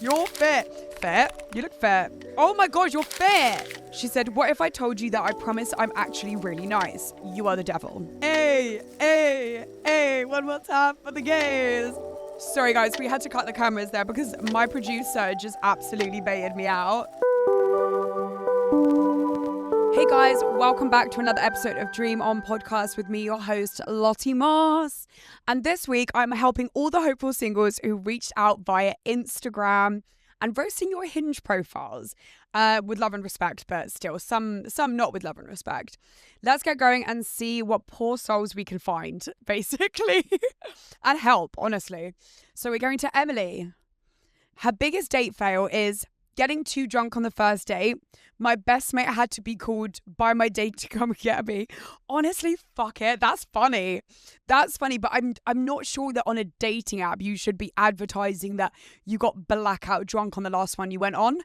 You're fit. Fit? You look fit. Oh my God, you're fit. She said, what if I told you that I promise I'm actually really nice? You are the devil. Hey, hey, hey, one more time for the gays. Sorry guys, we had to cut the cameras there because my producer just absolutely baited me out. Hey guys, welcome back to another episode of Dream On Podcast with me, your host, Lottie Moss. And this week, I'm helping all the hopeful singles who reached out via Instagram and roasting your Hinge profiles with love and respect, but still some not with love and respect. Let's get going and see what poor souls we can find, basically, and help, honestly. So we're going to Emily. Her biggest date fail is getting too drunk on the first date. My best mate had to be called by my date to come get me. Honestly, fuck it. That's funny. That's funny, but I'm not sure that on a dating app you should be advertising that you got blackout drunk on the last one you went on.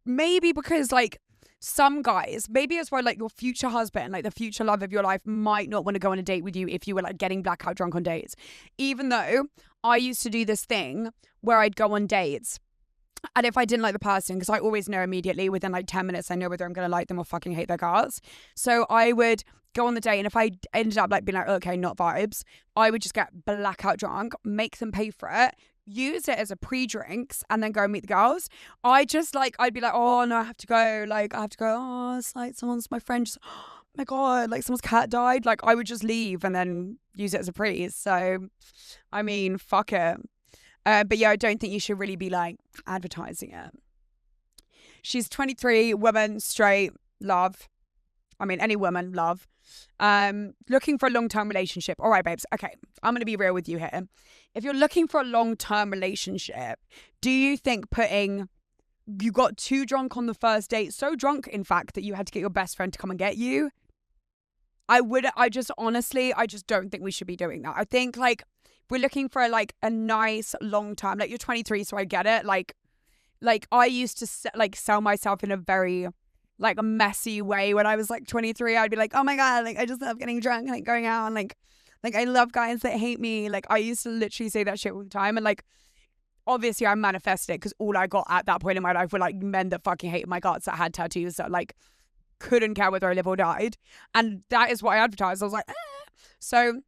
Maybe because like some guys, maybe it's why like your future husband, like the future love of your life might not want to go on a date with you if you were like getting blackout drunk on dates. Even though I used to do this thing where I'd go on dates. And if I didn't like the person, because I always know immediately within like 10 minutes, I know whether I'm going to like them or fucking hate their guts. So I would go on the date, and if I ended up like being like, okay, not vibes, I would just get blackout drunk, make them pay for it, use it as a pre-drinks, and then go and meet the girls. I'd be like, oh no, I have to go. Oh, it's like my friend just, oh my God, like someone's cat died. Like I would just leave and then use it as a pre. So, I mean, fuck it. But yeah, I don't think you should really be like advertising it. She's 23, woman, straight, love. I mean, any woman, love. Looking for a long-term relationship. All right, babes. Okay, I'm going to be real with you here. If you're looking for a long-term relationship, do you think you got too drunk on the first date, so drunk, in fact, that you had to get your best friend to come and get you? I just don't think we should be doing that. I think like, we're looking for like a nice long time. Like you're 23, so I get it. Like I used to sell myself in a very like a messy way when I was like 23. I'd be like, oh my God, like I just love getting drunk and like going out and like I love guys that hate me. Like I used to literally say that shit all the time. And like obviously I manifested because all I got at that point in my life were like men that fucking hated my guts, that had tattoos, that like couldn't care whether I live or died. And that is what I advertised. I was like, So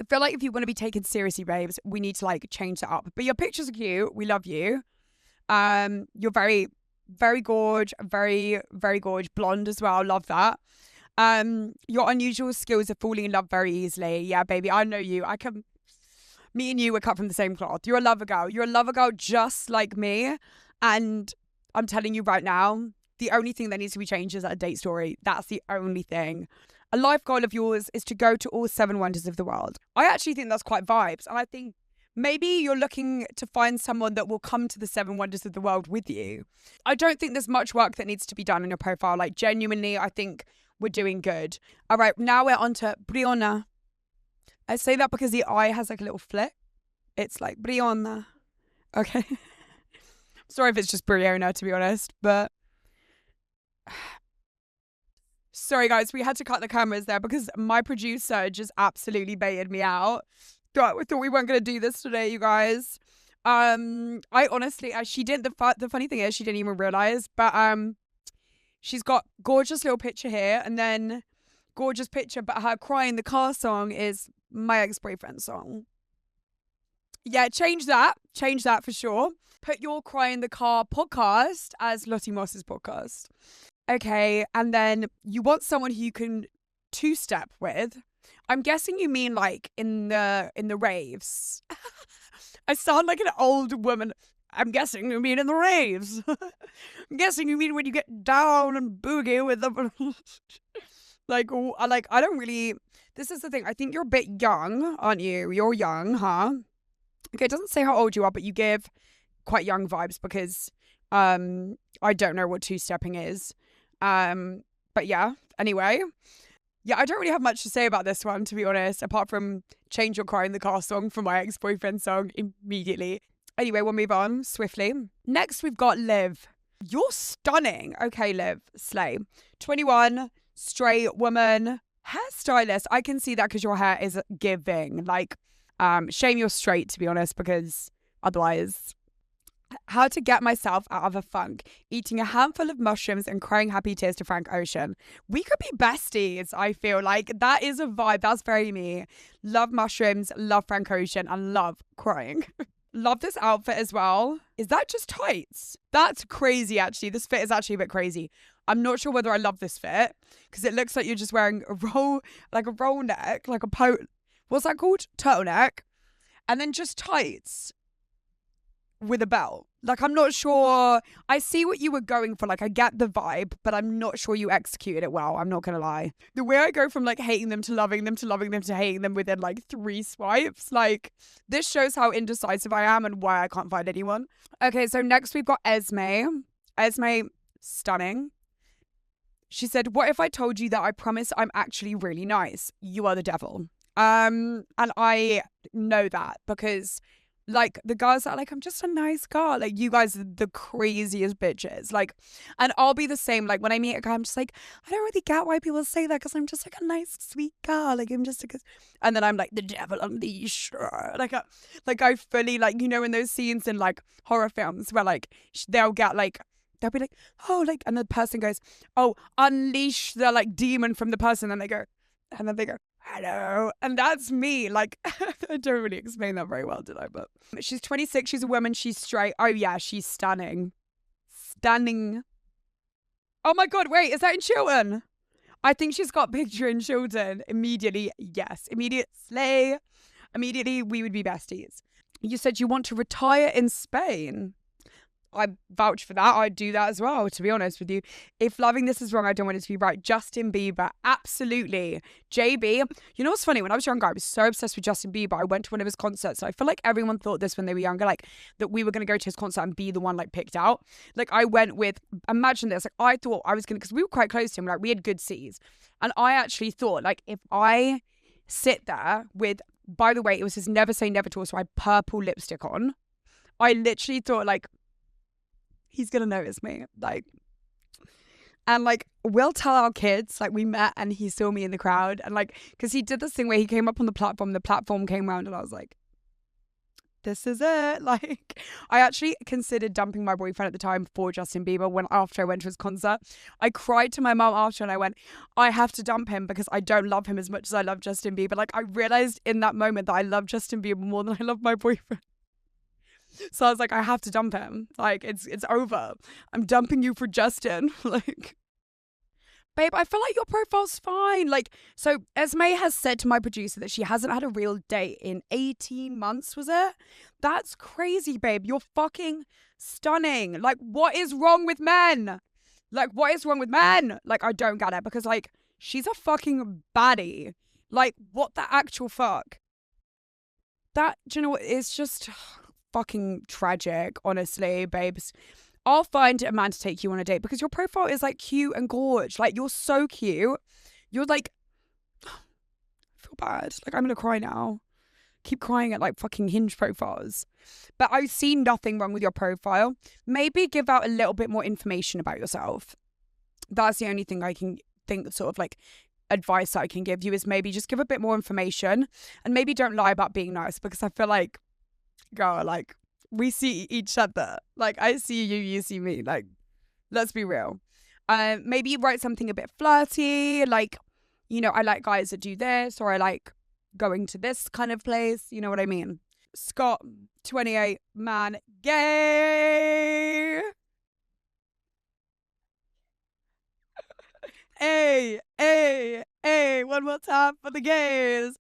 I feel like if you want to be taken seriously, babes, we need to like change that up. But your pictures are cute. We love you. You're very, very gorge, very, very gorge. Blonde as well. Love that. Your unusual skills of falling in love very easily. Yeah, baby, I know you. Me and you were cut from the same cloth. You're a lover girl. You're a lover girl just like me. And I'm telling you right now, the only thing that needs to be changed is that date story. That's the only thing. A life goal of yours is to go to all 7 wonders of the world. I actually think that's quite vibes. And I think maybe you're looking to find someone that will come to the 7 wonders of the world with you. I don't think there's much work that needs to be done on your profile. Like genuinely, I think we're doing good. All right, now we're on to Briana. I say that because the I has like a little flick. It's like Briana. Okay. Sorry if it's just Briana, to be honest, but... Sorry guys, we had to cut the cameras there because my producer just absolutely baited me out. We thought we weren't going to do this today, you guys. I honestly, she didn't, the funny thing is she didn't even realize, but she's got gorgeous little picture here and then gorgeous picture, but her Cry in the Car song is my ex-boyfriend's song. Yeah, change that for sure. Put your Cry in the Car podcast as Lottie Moss's podcast. Okay, and then you want someone who you can two-step with. I'm guessing you mean like in the raves. I sound like an old woman. I'm guessing you mean in the raves. I'm guessing you mean when you get down and boogie with them. like I don't really. This is the thing. I think you're a bit young, aren't you? You're young, huh? Okay, it doesn't say how old you are, but you give quite young vibes because I don't know what two-stepping is. But yeah, anyway. Yeah, I don't really have much to say about this one, to be honest, apart from change your Cry in the Car song for my ex-boyfriend song immediately. Anyway, we'll move on swiftly. Next, we've got Liv. You're stunning. Okay, Liv, slay. 21, straight woman, hairstylist. I can see that because your hair is giving. Like, shame you're straight, to be honest, because otherwise How to get myself out of a funk. Eating a handful of mushrooms and crying happy tears to Frank Ocean. We could be besties, I feel like. That is a vibe. That's very me. Love mushrooms, love Frank Ocean, and love crying. Love this outfit as well. Is that just tights? That's crazy, actually. This fit is actually a bit crazy. I'm not sure whether I love this fit because it looks like you're just wearing a roll neck, like a what's that called? Turtleneck. And then just tights with a belt. Like, I'm not sure. I see what you were going for. Like, I get the vibe, but I'm not sure you executed it well. I'm not going to lie. The way I go from like hating them to loving them to loving them to hating them within like 3 swipes. Like, this shows how indecisive I am and why I can't find anyone. Okay, so next we've got Esme. Esme, stunning. She said, what if I told you that I promise I'm actually really nice? You are the devil. And I know that because like the girls that are like, I'm just a nice girl. Like, you guys are the craziest bitches. Like, and I'll be the same. Like, when I meet a guy, I'm just like, I don't really get why people say that because I'm just like a nice, sweet girl. Like, I'm just and then I'm like the devil unleashed. Like I fully, like, you know, in those scenes in like horror films where like they'll be like, oh, like, and the person goes, oh, unleash the like demon from the person. And they go, hello. And that's me. Like, I don't really explain that very well, did I? But she's 26. She's a woman. She's straight. Oh, yeah. She's stunning. Stunning. Oh, my God. Wait, is that in Chilton? I think she's got picture in Chilton. Immediately, yes. Immediate slay. Immediately, we would be besties. You said you want to retire in Spain. I vouch for that. I'd do that as well, to be honest with you. If loving this is wrong, I don't want it to be right. Justin Bieber, absolutely. JB, you know what's funny? When I was younger, I was so obsessed with Justin Bieber. I went to one of his concerts. I feel like everyone thought this when they were younger, like that we were going to go to his concert and be the one like picked out. Like, I went with, imagine this, like I thought I was going to, because we were quite close to him, like we had good seats. And I actually thought, like, if I sit there with, by the way, it was his Never Say Never tour, so I had purple lipstick on. I literally thought, like, he's going to notice me. Like, and like, we'll tell our kids, like, we met and he saw me in the crowd. And like, because he did this thing where he came up on the platform came around and I was like, this is it. Like, I actually considered dumping my boyfriend at the time for Justin Bieber after I went to his concert. I cried to my mum after and I went, I have to dump him because I don't love him as much as I love Justin Bieber. Like, I realized in that moment that I love Justin Bieber more than I love my boyfriend. So I was like, I have to dump him. Like, it's over. I'm dumping you for Justin. Like, babe, I feel like your profile's fine. Like, so Esme has said to my producer that she hasn't had a real date in 18 months, was it? That's crazy, babe. You're fucking stunning. Like, what is wrong with men? Like, what is wrong with men? Like, I don't get it because, like, she's a fucking baddie. Like, what the actual fuck? That, do you know what? It's just fucking tragic, honestly, babes. I'll find a man to take you on a date because your profile is like cute and gorge. Like, you're so cute. You're like, I feel bad. Like, I'm gonna cry now. Keep crying at like fucking Hinge profiles. But I see nothing wrong with your profile. Maybe give out a little bit more information about yourself. That's the only thing I can think, sort of like advice that I can give you, is maybe just give a bit more information and maybe don't lie about being nice, because I feel like, girl, like, we see each other. Like, I see you, you see me. Like, let's be real. Maybe write something a bit flirty, like, you know, I like guys that do this, or I like going to this kind of place. You know what I mean? Scott, 28, man, gay. Hey, hey, hey, one more time for the gays.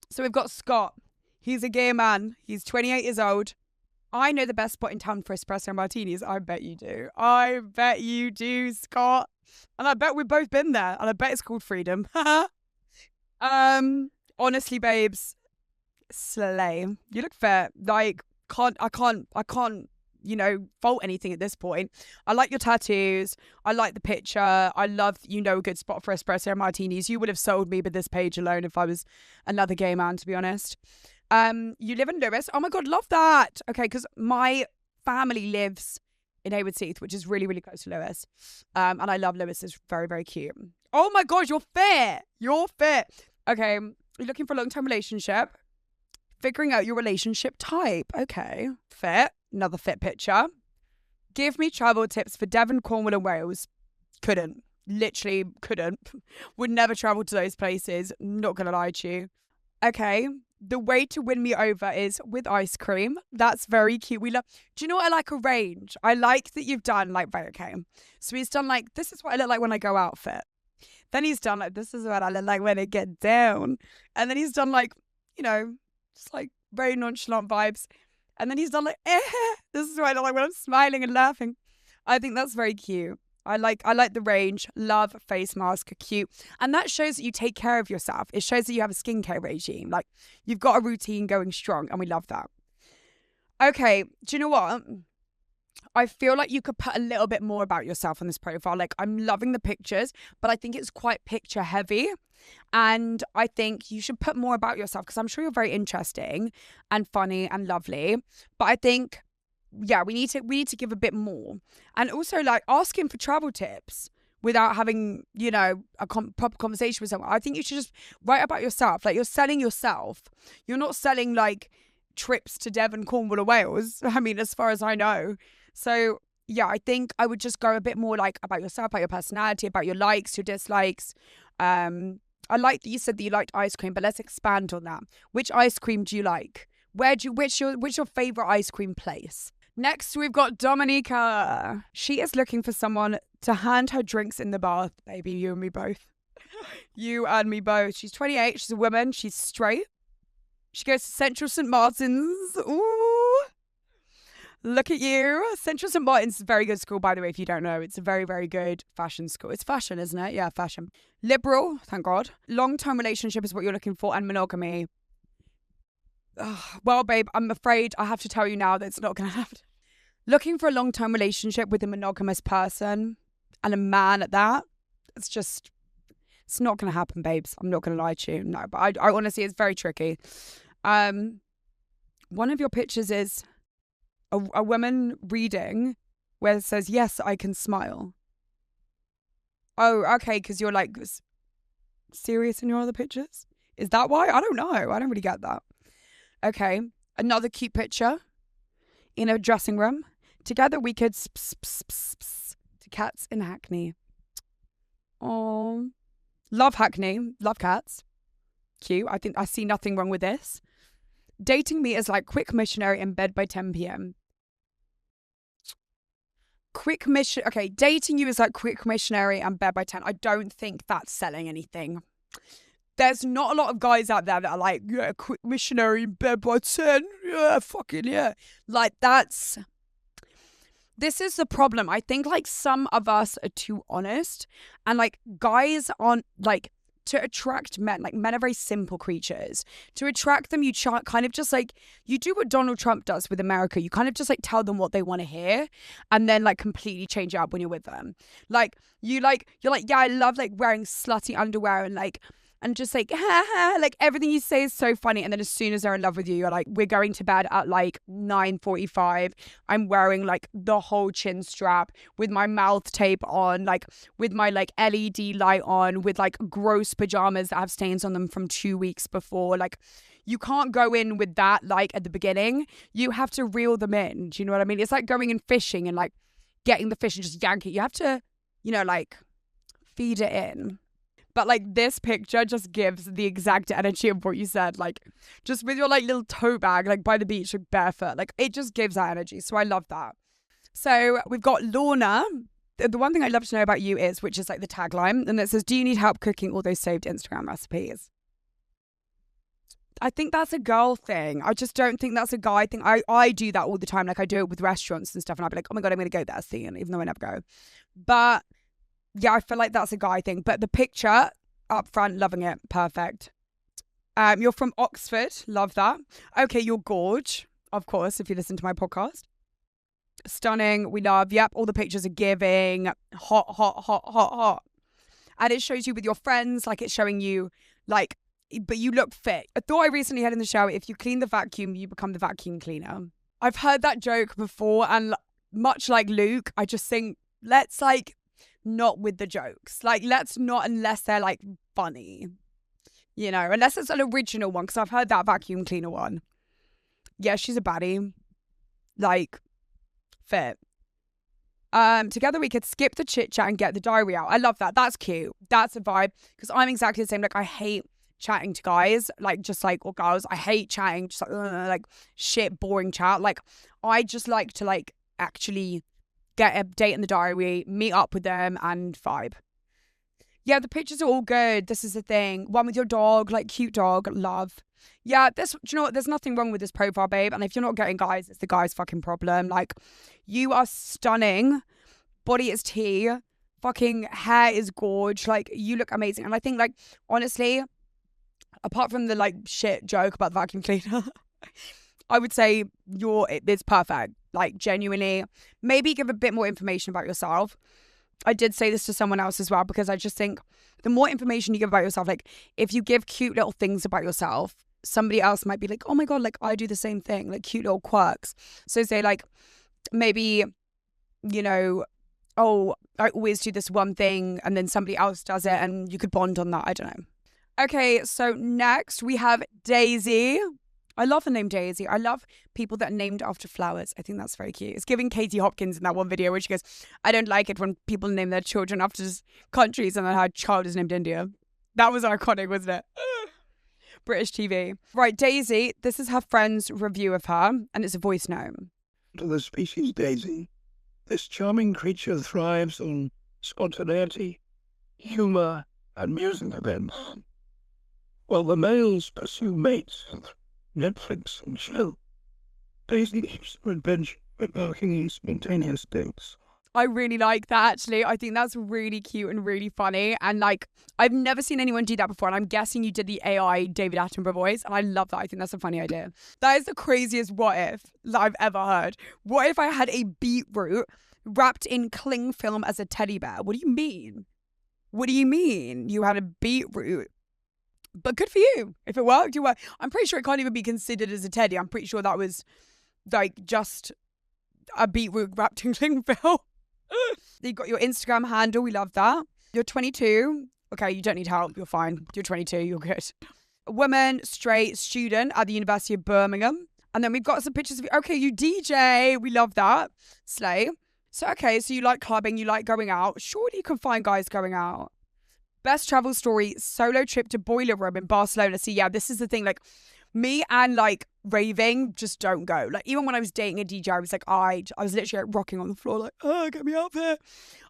So we've got Scott. He's a gay man. He's 28 years old. I know the best spot in town for espresso martinis. I bet you do. I bet you do, Scott. And I bet we've both been there. And I bet it's called Freedom. Honestly, babes, slay. You look fair. Like, I can't, you know, fault anything at this point. I like your tattoos. I like the picture. I love, you know, a good spot for espresso martinis. You would have sold me with this page alone if I was another gay man, to be honest. You live in Lewis. Oh my God, love that. Okay, because my family lives in Haywards Heath, which is really, really close to Lewis. And I love Lewis. It's very, very cute. Oh my God, you're fit. You're fit. Okay, you're looking for a long-term relationship. Figuring out your relationship type. Okay. Fit. Another fit picture. Give me travel tips for Devon, Cornwall and Wales. Couldn't. Literally couldn't. Would never travel to those places. Not going to lie to you. Okay. The way to win me over is with ice cream. That's very cute. Do you know what I like? A range. I like that you've done like, right, okay. So he's done like, this is what I look like when I go out fit. Then he's done like, this is what I look like when I get down. And then he's done like, you know, just like very nonchalant vibes. And then he's done like, this is what I look like when I'm smiling and laughing. I think that's very cute. I like the range. Love face mask, cute. And that shows that you take care of yourself. It shows that you have a skincare regime. Like you've got a routine going strong and we love that. Okay, do you know what? I feel like you could put a little bit more about yourself on this profile. Like I'm loving the pictures, but I think it's quite picture heavy. And I think you should put more about yourself because I'm sure you're very interesting and funny and lovely. But I think yeah, we need to give a bit more. And also like ask him for travel tips without having, you know, a proper conversation with someone. I think you should just write about yourself. Like you're selling yourself. You're not selling like trips to Devon, Cornwall or Wales. I mean, as far as I know. So yeah, I think I would just go a bit more like about yourself, about your personality, about your likes, your dislikes. I like that you said that you liked ice cream, but let's expand on that. Which ice cream do you like? Which your favorite ice cream place? Next, we've got Dominica. She is looking for someone to hand her drinks in the bath. Baby, you and me both. You and me both. She's 28. She's a woman. She's straight. She goes to Central St. Martin's. Ooh. Look at you. Central St. Martin's is a very good school, by the way, if you don't know. It's a very, very good fashion school. It's fashion, isn't it? Yeah, fashion. Liberal, thank God. Long-term relationship is what you're looking for, and monogamy. Well, babe, I'm afraid I have to tell you now that it's not going to happen. Looking for a long-term relationship with a monogamous person and a man at that, it's not going to happen, babes. I'm not going to lie to you. No, but I honestly, it's very tricky. One of your pictures is a woman reading where it says, yes, I can smile. Oh, okay, because you're like serious in your other pictures? Is that why? I don't know. I don't really get that. Okay, another cute picture in a dressing room. Together we could to cats in Hackney. Oh, love Hackney, love cats. Cute. I think I see nothing wrong with this. Dating me is like quick missionary in bed by 10 p.m. Okay, dating you is like quick missionary and bed by 10. I don't think that's selling anything. There's not a lot of guys out there that are like, yeah, quick missionary in bed by 10. Yeah, fucking yeah. Like this is the problem. I think like some of us are too honest and like guys aren't like, to attract men, like men are very simple creatures. To attract them, you kind of just like, you do what Donald Trump does with America. You kind of just like tell them what they want to hear and then like completely change it up when you're with them. Like you're like, yeah, I love like wearing slutty underwear and just like, ha ha, like everything you say is so funny. And then as soon as they're in love with you, you're like, we're going to bed at like 9:45. I'm wearing like the whole chin strap with my mouth tape on, like with my like LED light on, with like gross pajamas that have stains on them from 2 weeks before. Like you can't go in with that like at the beginning. You have to reel them in. Do you know what I mean? It's like going and fishing and like getting the fish and just yank it. You have to, you know, like feed it in. But like this picture just gives the exact energy of what you said, like just with your like little tote bag, like by the beach, like barefoot, like it just gives that energy. So I love that. So we've got Lorna. The one thing I'd love to know about you is, which is like the tagline, and it says, do you need help cooking all those saved Instagram recipes? I think that's a girl thing. I just don't think that's a guy thing. I do that all the time. Like I do it with restaurants and stuff, and I'd be like, oh my God, I'm going to go there soon, even though I never go. But yeah, I feel like that's a guy thing. But the picture up front, loving it. Perfect. You're from Oxford. Love that. Okay, you're gorge. Of course, if you listen to my podcast. Stunning. We love. Yep, all the pictures are giving. Hot, hot, hot, hot, hot. And it shows you with your friends. Like it's showing you like, but you look fit. A thought I recently had in the shower, if you clean the vacuum, you become the vacuum cleaner. I've heard that joke before. And much like Luke, I just think, let's like, not with the jokes. Like, let's not, unless they're like funny, you know, unless it's an original one, because I've heard that vacuum cleaner one. Yeah, she's a baddie. Like, fit. Together we could skip the chit chat and get the diary out. I love that. That's cute. That's a vibe. Because I'm exactly the same. Like, I hate chatting to guys, like, just like, or girls. I hate chatting, just like shit, boring chat. Like, I just like to like actually get a date in the diary, meet up with them, and vibe. Yeah, the pictures are all good. This is the thing. One with your dog, like cute dog, love. Yeah, do you know what? There's nothing wrong with this profile, babe. And if you're not getting guys, it's the guy's fucking problem. Like, you are stunning. Body is tea. Fucking hair is gorge. Like, you look amazing. And I think, like, honestly, apart from the like shit joke about the vacuum cleaner, I would say it's perfect. Like, genuinely, maybe give a bit more information about yourself. I did say this to someone else as well, because I just think the more information you give about yourself, like if you give cute little things about yourself, somebody else might be like, oh my God, like I do the same thing, like cute little quirks. So say like, maybe, you know, oh, I always do this one thing and then somebody else does it and you could bond on that. I don't know. Okay, so next we have Daisy. I love the name Daisy. I love people that are named after flowers. I think that's very cute. It's giving Katie Hopkins in that one video where she goes, I don't like it when people name their children after countries and then her child is named India. That was iconic, wasn't it? British TV. Right, Daisy, this is her friend's review of her, and it's a voice note. To the species Daisy, this charming creature thrives on spontaneity, humour, and music events. While the males pursue mates Netflix and chill, Daisy keeps her adventure embarking in spontaneous dates. I really like that, actually. I think that's really cute and really funny. And like, I've never seen anyone do that before. And I'm guessing you did the AI David Attenborough voice. And I love that. I think that's a funny idea. That is the craziest what if that I've ever heard. What if I had a beetroot wrapped in cling film as a teddy bear? What do you mean? What do you mean you had a beetroot? But good for you. If it worked, you were. I'm pretty sure it can't even be considered as a teddy. I'm pretty sure that was like just a beetroot wrapped in cling film. You got your Instagram handle. We love that. You're 22. Okay, you don't need help. You're fine. You're 22. You're good. A woman, straight, student at the University of Birmingham. And then we've got some pictures of you. Okay, you DJ. We love that. Slay. So, okay, so you like clubbing. You like going out. Surely you can find guys going out. Best travel story, solo trip to Boiler Room in Barcelona. See, yeah, this is the thing. Like, me and like raving just don't go. Like, even when I was dating a DJ, I was like, I was literally like rocking on the floor, like, oh, get me out there.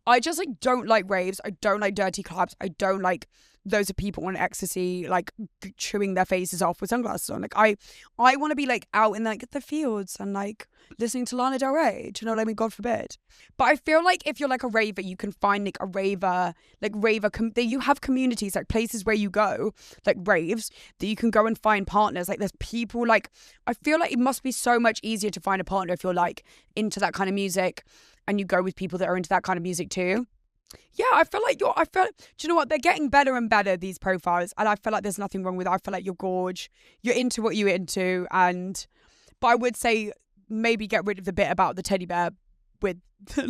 I just like don't like raves. I don't like dirty clubs. I don't like those are people on ecstasy, like chewing their faces off with sunglasses on. Like, I want to be like out in like the fields and like listening to Lana Del Rey. Do you know what I mean? God forbid. But I feel like if you're like a raver, you can find like a raver, you have communities, like places where you go, like raves, that you can go and find partners. Like there's people like, I feel like it must be so much easier to find a partner if you're like into that kind of music and you go with people that are into that kind of music too. Yeah, I feel like do you know what? They're getting better and better, these profiles. And I feel like there's nothing wrong with it. I feel like you're gorge. You're into what you're into. But I would say maybe get rid of the bit about the teddy bear with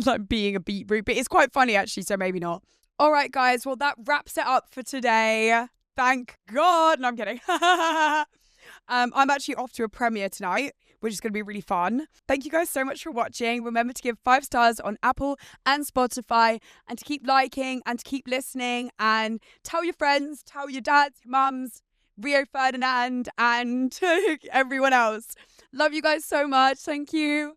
like being a beetroot. But it's quite funny actually, so maybe not. All right, guys. Well, that wraps it up for today. Thank God. No, I'm kidding. I'm actually off to a premiere tonight, which is going to be really fun. Thank you guys so much for watching. Remember to give 5 stars on Apple and Spotify, and to keep liking and to keep listening, and tell your friends, tell your dads, your mums, Rio Ferdinand, and everyone else. Love you guys so much. Thank you.